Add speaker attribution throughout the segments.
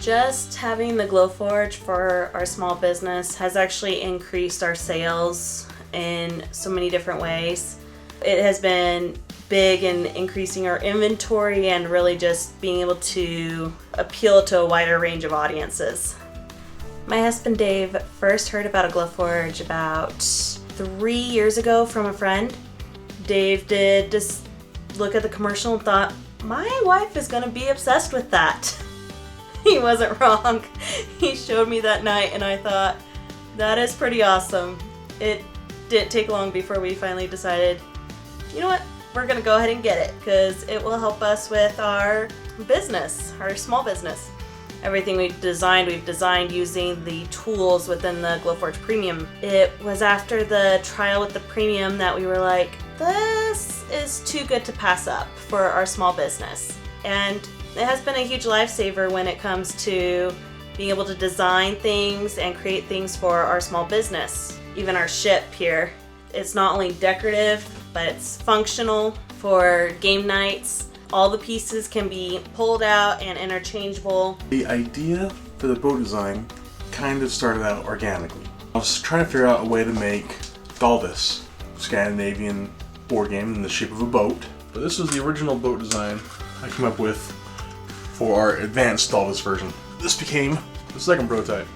Speaker 1: Just having the Glowforge for our small business has actually increased our sales in so many different ways. It has been big in increasing our inventory and really just being able to appeal to a wider range of audiences. My husband Dave first heard about a Glowforge about 3 years ago from a friend. Dave did just look at the commercial and thought, my wife is gonna be obsessed with that. He wasn't wrong. He showed me that night and I thought, that is pretty awesome. It didn't take long before we finally decided, you know what, we're gonna go ahead and get it because it will help us with our business, our small business. Everything we've designed using the tools within the Glowforge Premium. It was after the trial with the Premium that we were like, this is too good to pass up for our small business. And it has been a huge lifesaver when it comes to being able to design things and create things for our small business. Even our ship here, it's not only decorative, but it's functional for game nights. All the pieces can be pulled out and interchangeable.
Speaker 2: The idea for the boat design kind of started out organically. I was trying to figure out a way to make Dalvis, Scandinavian board game in the shape of a boat. But this was the original boat design I came up with for our advanced Dalvis version. This became the second prototype.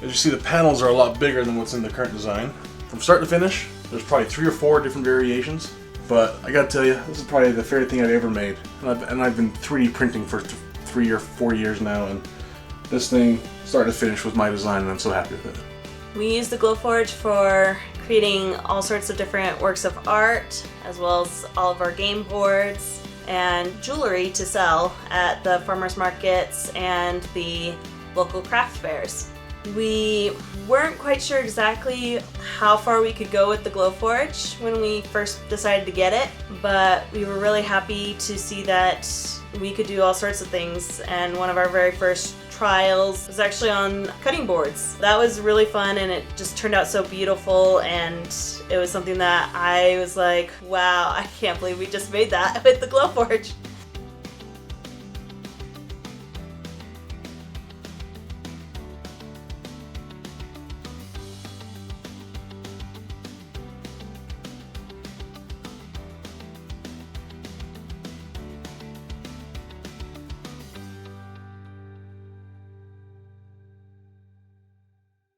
Speaker 2: As you see, the panels are a lot bigger than what's in the current design. From start to finish, there's probably 3 or 4 different variations. But I gotta tell you, this is probably the favorite thing I've ever made. And I've been 3D printing for 3 or 4 years now, and this thing, start to finish, was my design, and I'm so happy with it.
Speaker 1: We use the Glowforge for creating all sorts of different works of art, as well as all of our game boards and jewelry to sell at the farmers markets and the local craft fairs. We weren't quite sure exactly how far we could go with the Glowforge when we first decided to get it, but we were really happy to see that we could do all sorts of things, and one of our very first trials was actually on cutting boards. That was really fun and it just turned out so beautiful, and it was something that I was like, wow, I can't believe we just made that with the Glowforge.